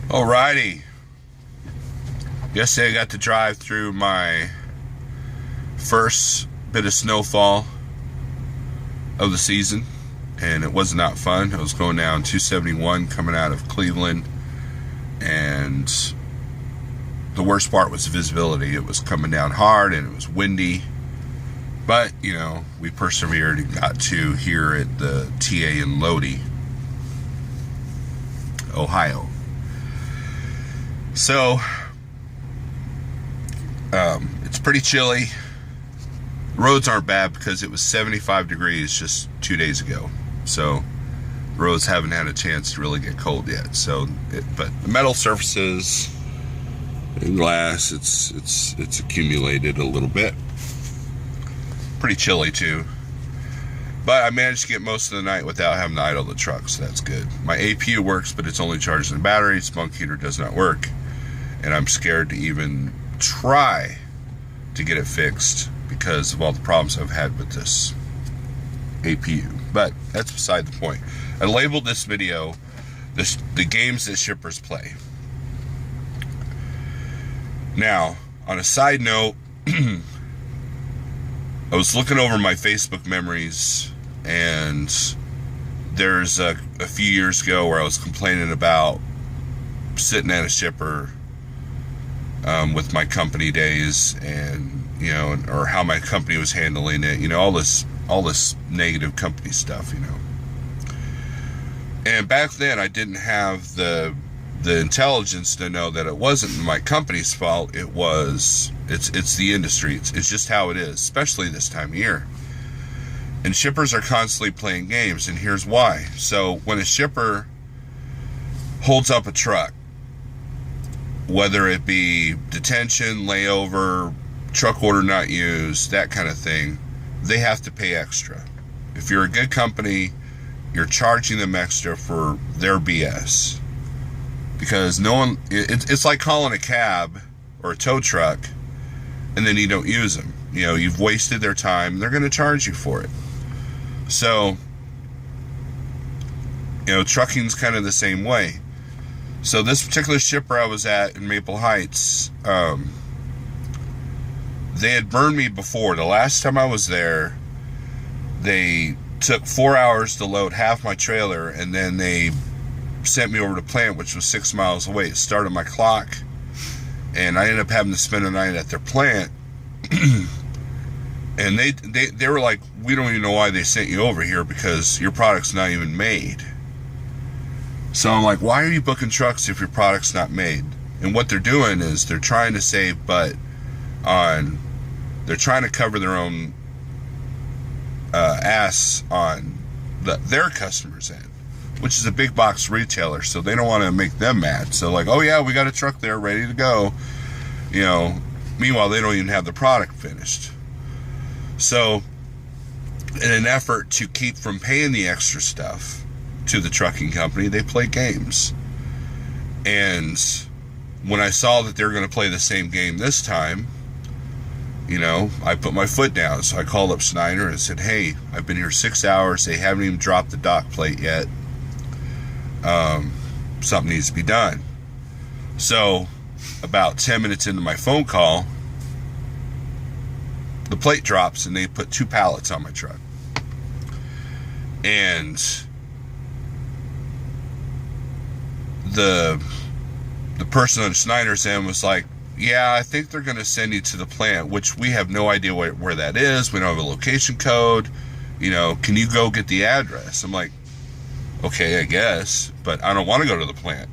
Alrighty. Yesterday I got to drive through my first bit of snowfall of the season, and it was not fun. I was going down 271 coming out of Cleveland, and the worst part was the visibility. It was coming down hard and it was windy, but we persevered and got to here at the TA in Lodi, Ohio. So it's pretty chilly. The roads aren't bad because it was 75 degrees just 2 days ago. So the roads haven't had a chance to really get cold yet. But the metal surfaces and glass, it's accumulated a little bit. Pretty chilly too. But I managed to get most of the night without having to idle the truck, so that's good. My APU works, but it's only charging the battery. Spunk heater does not work. And I'm scared to even try to get it fixed because of all the problems I've had with this APU. But that's beside the point. I labeled this video the games that shippers play. Now, on a side note, I was looking over my Facebook memories, and there's a few years ago where I was complaining about sitting at a shipper with my company days, and or how my company was handling it, all this negative company stuff, And back then I didn't have the intelligence to know that it wasn't my company's fault. It's the industry. It's just how it is, especially this time of year. And shippers are constantly playing games, and here's why. So when a shipper holds up a truck, whether it be detention, layover, truck order not used, that kind of thing, they have to pay extra. If you're a good company, you're charging them extra for their BS. Because it's like calling a cab or a tow truck and then you don't use them. You've wasted their time. They're going to charge you for it. So, trucking's kind of the same way. So this particular shipper I was at in Maple Heights, they had burned me before. The last time I was there, they took 4 hours to load half my trailer, and then they sent me over to plant, which was 6 miles away. It started my clock, and I ended up having to spend the night at their plant. And they were like, we don't even know why they sent you over here because your product's not even made. So I'm like, why are you booking trucks if your product's not made? And what they're doing is they're trying to save butt on, they're trying to cover their own ass on their customers' end, which is a big box retailer, so they don't want to make them mad. So like, oh yeah, we got a truck there ready to go. Meanwhile, they don't even have the product finished. So in an effort to keep from paying the extra stuff to the trucking company, they play games. And when I saw that they were going to play the same game this time, I put my foot down. So I called up Schneider and said, hey, I've been here 6 hours. They haven't even dropped the dock plate yet. Something needs to be done. So about 10 minutes into my phone call, the plate drops and they put 2 pallets on my truck. And the person on Schneider's end was like, yeah, I think they're going to send you to the plant, which we have no idea where that is. We don't have a location code. Can you go get the address? I'm like, okay, I guess, but I don't want to go to the plant.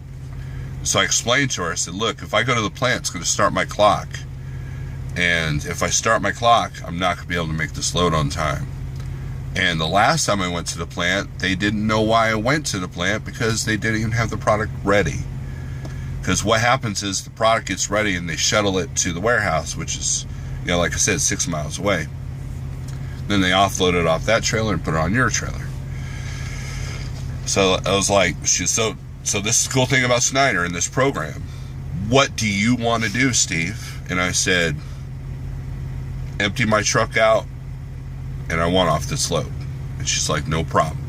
So I explained to her, I said, look, if I go to the plant, it's going to start my clock. And if I start my clock, I'm not going to be able to make this load on time. And the last time I went to the plant, they didn't know why I went to the plant because they didn't even have the product ready. Because what happens is the product gets ready and they shuttle it to the warehouse, which is, like I said, 6 miles away. Then they offload it off that trailer and put it on your trailer. So I was like, so this is the cool thing about Schneider and this program. What do you want to do, Steve? And I said, empty my truck out and I want off this load. And she's like, no problem.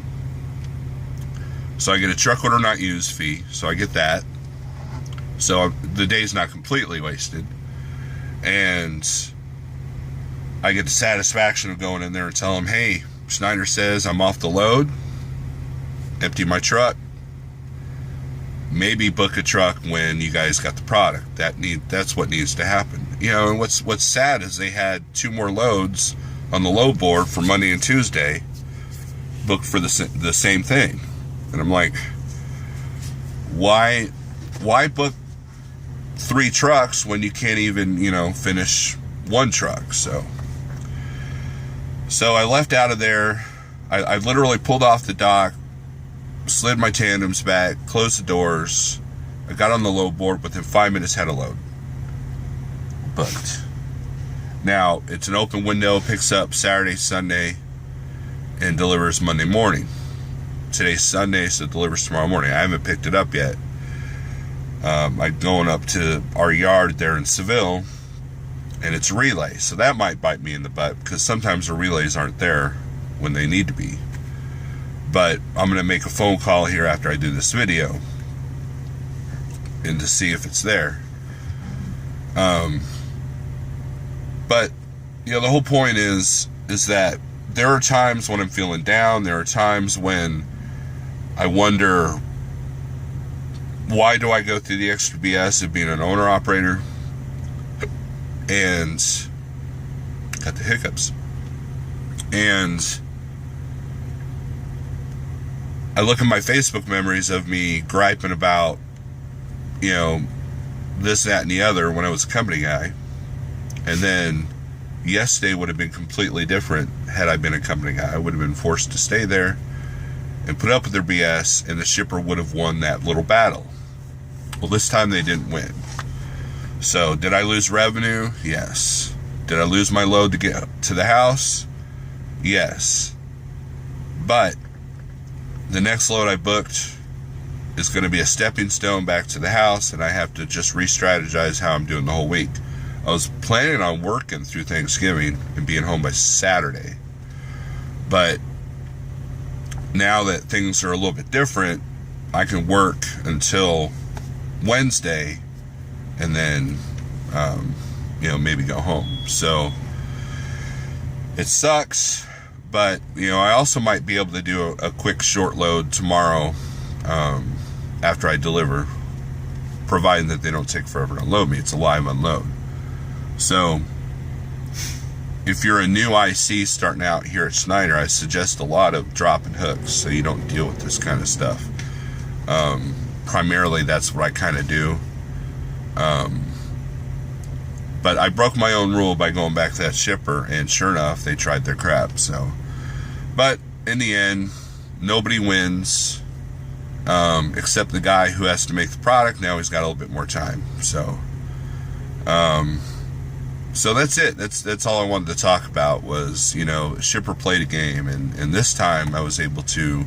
So I get a truck order not used fee. So I get that. So the day's not completely wasted. And I get the satisfaction of going in there and telling them, hey, Schneider says I'm off the load, empty my truck, maybe book a truck when you guys got the product. That's what needs to happen. You know, and what's sad is they had 2 more loads on the load board for Monday and Tuesday booked for the same thing. And I'm like, why book 3 trucks when you can't even, finish 1 truck? So I left out of there. I literally pulled off the dock, slid my tandems back, closed the doors. I got on the load board, within 5 minutes had a load booked. Now, it's an open window, picks up Saturday, Sunday, and delivers Monday morning. Today's Sunday, so it delivers tomorrow morning. I haven't picked it up yet. I'm going up to our yard there in Seville, and it's a relay, so that might bite me in the butt, because sometimes the relays aren't there when they need to be. But I'm going to make a phone call here after I do this video and to see if it's there. But the whole point is that there are times when I'm feeling down. There are times when I wonder, why do I go through the extra BS of being an owner operator? And got the hiccups. And I look at my Facebook memories of me griping about, this, that, and the other when I was a company guy. And then yesterday would have been completely different had I been a company guy. I would have been forced to stay there and put up with their BS, and the shipper would have won that little battle. Well, this time they didn't win. So, did I lose revenue? Yes. Did I lose my load to get to the house? Yes. But the next load I booked is going to be a stepping stone back to the house, and I have to just re-strategize how I'm doing the whole week. I was planning on working through Thanksgiving and being home by Saturday. But now that things are a little bit different, I can work until Wednesday and then, maybe go home. So it sucks, but, I also might be able to do a quick short load tomorrow after I deliver, providing that they don't take forever to unload me. It's a live unload. So if you're a new IC starting out here at Schneider, I suggest a lot of dropping hooks so you don't deal with this kind of stuff. Primarily, that's what I kind of do. But I broke my own rule by going back to that shipper, and sure enough, they tried their crap. So, but in the end, nobody wins, except the guy who has to make the product. Now he's got a little bit more time. So, so that's it. That's all I wanted to talk about was, shipper played a game, and this time I was able to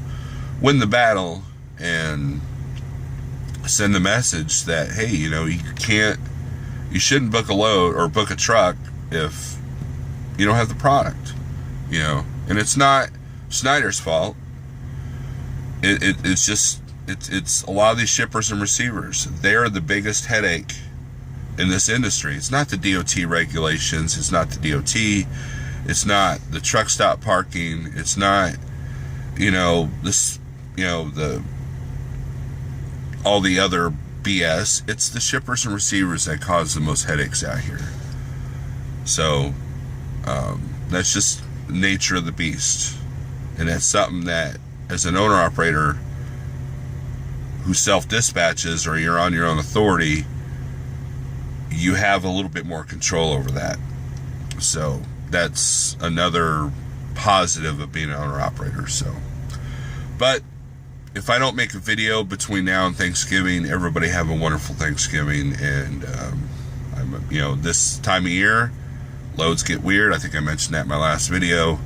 win the battle and send the message that, hey, you shouldn't book a load or book a truck if you don't have the product, and it's not Schneider's fault. It's a lot of these shippers and receivers. They're the biggest headache in this industry. It's not the DOT regulations. It's not the DOT. It's not the truck stop parking. It's not, all the other BS. It's the shippers and receivers that cause the most headaches out here. So that's just the nature of the beast, and that's something that, as an owner operator who self-dispatches, or you're on your own authority, you have a little bit more control over that. So that's another positive of being an owner operator. So, but if I don't make a video between now and Thanksgiving, everybody have a wonderful Thanksgiving. And this time of year, loads get weird. I think I mentioned that in my last video.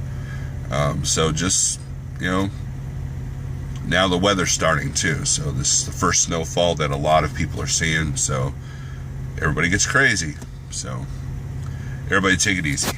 So just, now the weather's starting too. So this is the first snowfall that a lot of people are seeing. So everybody gets crazy. So everybody take it easy.